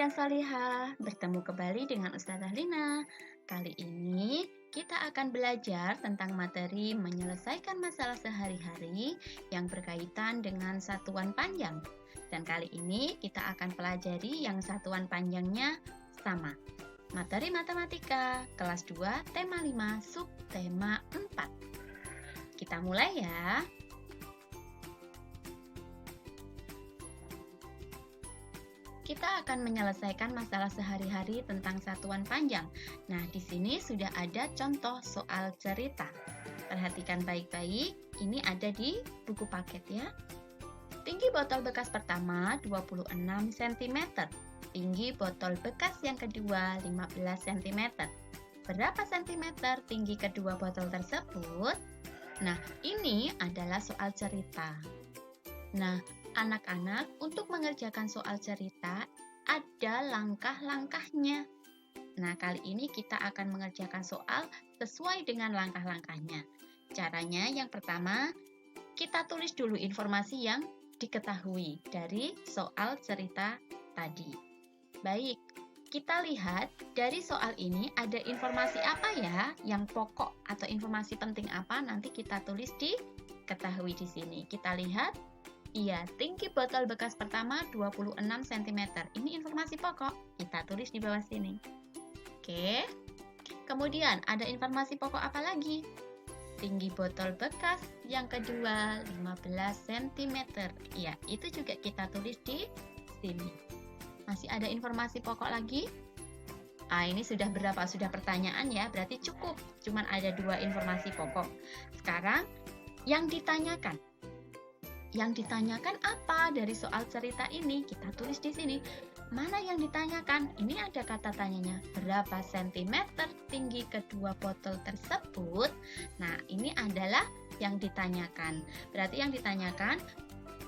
dan solihah, bertemu kembali dengan Ustazah Lina. Kali ini kita akan belajar tentang materi menyelesaikan masalah sehari-hari yang berkaitan dengan satuan panjang. Dan kali ini kita akan pelajari yang satuan panjangnya sama. Materi matematika, kelas 2, tema 5, subtema 4. Kita mulai ya. Kita akan menyelesaikan masalah sehari-hari tentang satuan panjang. Nah, di sini sudah ada contoh soal cerita. Perhatikan baik-baik, ini ada di buku paket ya. Tinggi botol bekas pertama 26 cm. Tinggi botol bekas yang kedua 15 cm. Berapa sentimeter tinggi kedua botol tersebut? Nah, ini adalah soal cerita. Nah, anak-anak, untuk mengerjakan soal cerita ada langkah-langkahnya. Nah, kali ini kita akan mengerjakan soal sesuai dengan langkah-langkahnya. Caranya yang pertama, kita tulis dulu informasi yang diketahui dari soal cerita tadi. Baik, kita lihat dari soal ini ada informasi apa ya yang pokok atau informasi penting apa, nanti kita tulis diketahui di sini. Kita lihat. Iya, tinggi botol bekas pertama 26 cm. Ini informasi pokok. Kita tulis di bawah sini. Oke. Kemudian ada informasi pokok apa lagi? Tinggi botol bekas yang kedua 15 cm. Iya, itu juga kita tulis di sini. Masih ada informasi pokok lagi? Ini sudah berapa? Sudah pertanyaan ya, berarti cukup. Cuman ada 2 informasi pokok. Sekarang yang ditanyakan. Yang ditanyakan apa dari soal cerita ini? Kita tulis di sini. Mana yang ditanyakan? Ini ada kata tanyanya. Berapa sentimeter tinggi kedua botol tersebut? Nah, ini adalah yang ditanyakan. Berarti yang ditanyakan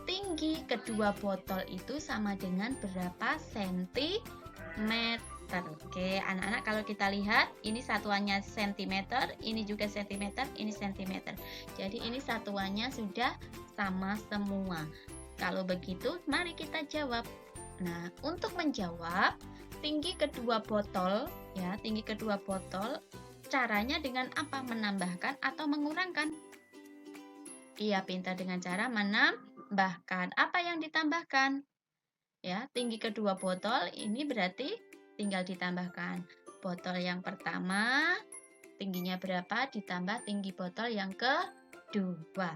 tinggi kedua botol itu sama dengan berapa sentimeter. Oke, anak-anak, kalau kita lihat ini satuannya sentimeter, ini juga sentimeter, ini sentimeter. Jadi ini satuannya sudah sama semua. Kalau begitu, mari kita jawab. Nah, untuk menjawab tinggi kedua botol, ya, tinggi kedua botol, caranya dengan apa? Menambahkan atau mengurangkan? Iya, pintar, dengan cara menambahkan. Apa yang ditambahkan? Ya, tinggi kedua botol ini berarti tinggal ditambahkan. Botol yang pertama tingginya berapa ditambah tinggi botol yang kedua.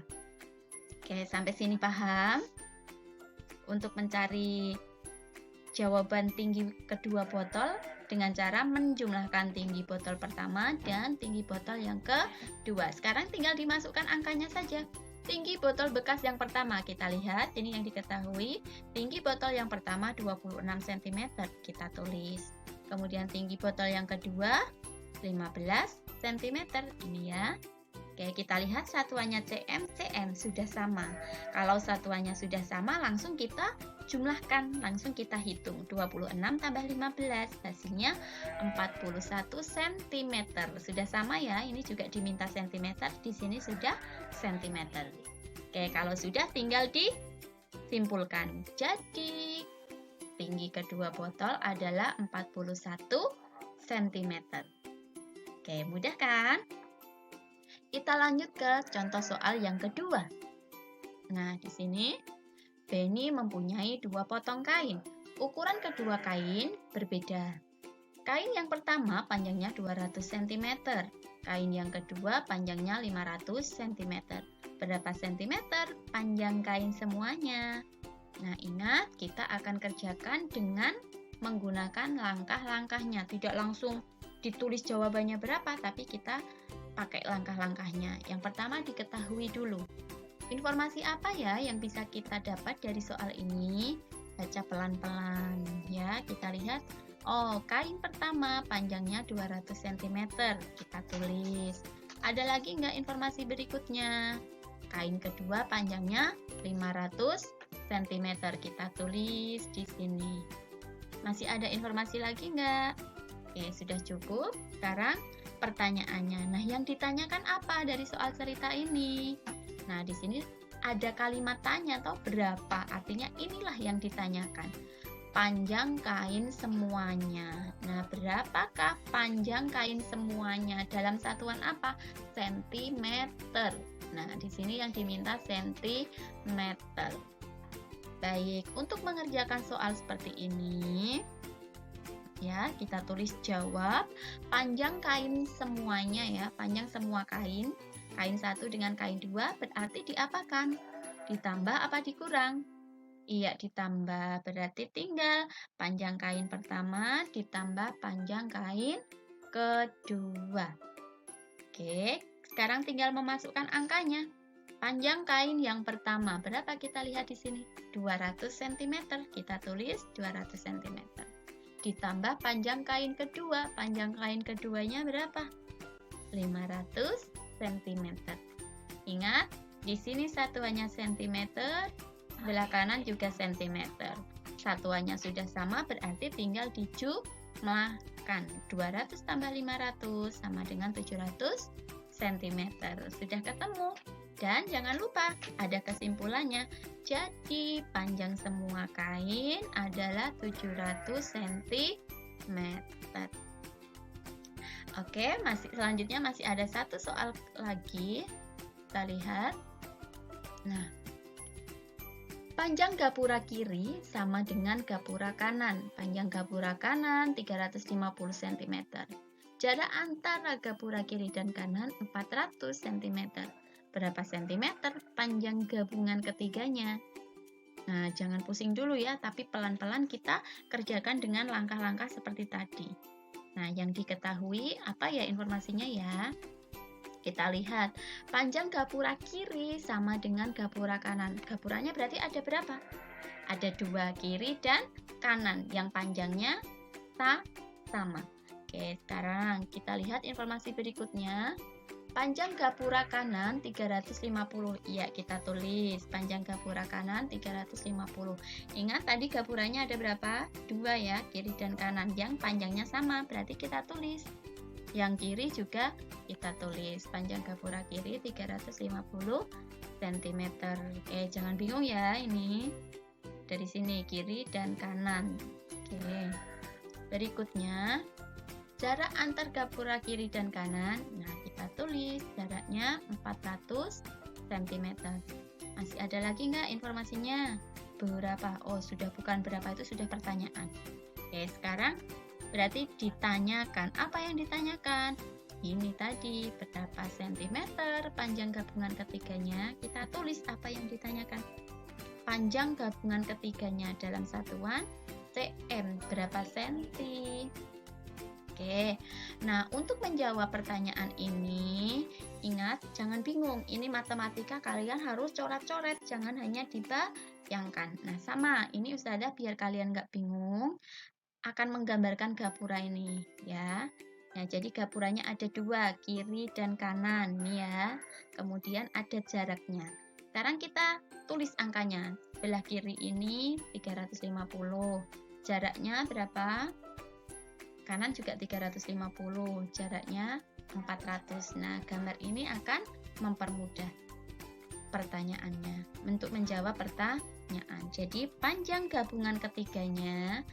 Oke, sampai sini paham? Untuk mencari jawaban tinggi kedua botol dengan cara menjumlahkan tinggi botol pertama dan tinggi botol yang kedua. Sekarang tinggal dimasukkan angkanya saja. Tinggi botol bekas yang pertama, kita lihat, ini yang diketahui. Tinggi botol yang pertama 26 cm, kita tulis. Kemudian tinggi botol yang kedua 15 cm, ini ya. Oke, kita lihat satuannya cm sudah sama. Kalau satuannya sudah sama, langsung kita jumlahkan, langsung kita hitung. 26 tambah 15, hasilnya 41 cm. Sudah sama ya, ini juga diminta cm, di sini sudah cm. Oke, kalau sudah tinggal disimpulkan. Jadi, tinggi kedua botol adalah 41 cm. Oke, mudah kan? Kita lanjut ke contoh soal yang kedua. Nah, di sini Benny mempunyai 2 potong kain. Ukuran kedua kain berbeda. Kain yang pertama panjangnya 200 cm. Kain yang kedua panjangnya 500 cm. Berapa sentimeter panjang kain semuanya? Nah, ingat, kita akan kerjakan dengan menggunakan langkah-langkahnya. Tidak langsung ditulis jawabannya berapa, tapi kita pakai langkah-langkahnya. Yang pertama, diketahui dulu. Informasi apa ya yang bisa kita dapat dari soal ini? Baca pelan-pelan ya. Kita lihat, kain pertama panjangnya 200 cm. Kita tulis. Ada lagi nggak informasi berikutnya? Kain kedua panjangnya 500 cm. Kita tulis di sini. Masih ada informasi lagi nggak? Oke, sudah cukup. Sekarang pertanyaannya. Nah, yang ditanyakan apa dari soal cerita ini? Nah, di sini ada kalimat tanya atau berapa, artinya inilah yang ditanyakan. panjang kain semuanya. Nah, berapakah panjang kain semuanya? Dalam satuan apa? Sentimeter. Nah, di sini yang diminta sentimeter. Baik, untuk mengerjakan soal seperti ini, ya, kita tulis jawab. Panjang kain semuanya ya, panjang semua kain. Kain 1 dengan kain 2 berarti diapakan? Ditambah apa dikurang? Iya, ditambah. Berarti tinggal panjang kain pertama ditambah panjang kain kedua. Oke, sekarang tinggal memasukkan angkanya. Panjang kain yang pertama, berapa kita lihat di sini? 200 cm. Kita tulis 200 cm. Ditambah panjang kain kedua. Panjang kain keduanya berapa? 500 cm. Ingat, di sini satuannya cm, sebelah kanan juga cm. Satuannya sudah sama, berarti tinggal dijumlahkan. 200 tambah 500 sama dengan 700 cm. Sudah ketemu. Dan jangan lupa, ada kesimpulannya. Jadi, panjang semua kain adalah 700 cm. Oke, selanjutnya masih ada satu soal lagi. Kita lihat. Nah, panjang gapura kiri sama dengan gapura kanan. Panjang gapura kanan 350 cm. Jarak antara gapura kiri dan kanan 400 cm. Berapa sentimeter panjang gabungan ketiganya? Nah, jangan pusing dulu ya, tapi pelan-pelan kita kerjakan dengan langkah-langkah seperti tadi. Nah, yang diketahui apa ya informasinya ya? Kita lihat, panjang gapura kiri sama dengan gapura kanan. Gapuranya berarti ada berapa? Ada 2, kiri dan kanan, yang panjangnya sama. Oke, sekarang kita lihat informasi berikutnya. Panjang gapura kanan 350. Iya, kita tulis panjang gapura kanan 350. Ingat tadi gapuranya ada berapa? 2 ya, kiri dan kanan, yang panjangnya sama, berarti kita tulis. Yang kiri juga kita tulis panjang gapura kiri 350 cm. Oke, jangan bingung ya, ini dari sini kiri dan kanan. Oke, berikutnya jarak antar gapura kiri dan kanan. Nah, kita tulis jaraknya 400 cm. Masih ada lagi nggak informasinya? Berapa? Oh, sudah, bukan berapa, itu sudah pertanyaan. Oke, sekarang berarti ditanyakan. Apa yang ditanyakan? Ini tadi, berapa sentimeter panjang gabungan ketiganya? Kita tulis apa yang ditanyakan. Panjang gabungan ketiganya dalam satuan cm. Berapa senti? Oke, nah untuk menjawab pertanyaan ini, ingat jangan bingung, ini matematika kalian harus coret-coret, jangan hanya dibayangkan. Nah sama, ini Ustazah biar kalian nggak bingung, akan menggambarkan gapura ini ya. Nah jadi gapuranya ada 2, kiri dan kanan nih ya, kemudian ada jaraknya. Sekarang kita tulis angkanya, sebelah kiri ini 350, jaraknya berapa? Kanan juga 350, jaraknya 400. Nah, gambar ini akan mempermudah pertanyaannya untuk menjawab pertanyaan. Jadi, panjang gabungan ketiganya,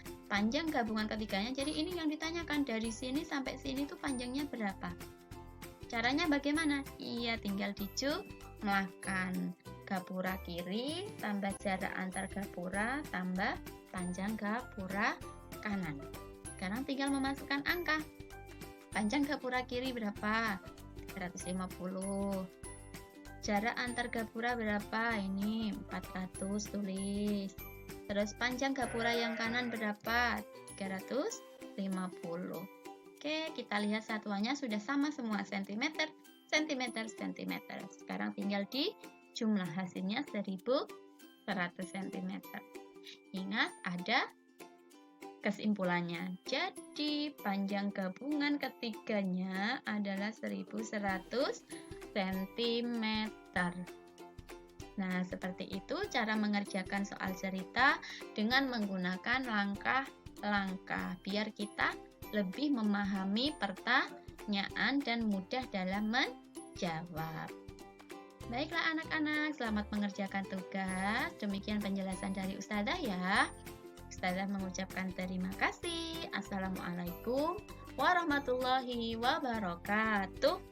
jadi ini yang ditanyakan, dari sini sampai sini tuh panjangnya berapa? Caranya bagaimana? Iya, tinggal dijumlahkan. Gapura kiri tambah jarak antar gapura tambah panjang gapura kanan. Sekarang tinggal memasukkan angka. Panjang gapura kiri berapa? 350. Jarak antar gapura berapa? Ini 400, tulis. Terus panjang gapura yang kanan berapa? 350. Oke, kita lihat satuannya sudah sama semua, sentimeter, sentimeter, sentimeter. Sekarang tinggal dijumlah, hasilnya 1100 cm. Ingat, ada kesimpulannya. Jadi, panjang gabungan ketiganya adalah 1100 cm. Nah, seperti itu cara mengerjakan soal cerita dengan menggunakan langkah-langkah biar kita lebih memahami pertanyaan dan mudah dalam menjawab. Baiklah anak-anak, selamat mengerjakan tugas. Demikian penjelasan dari Ustazah ya. Ustazah mengucapkan terima kasih. Assalamualaikum warahmatullahi wabarakatuh.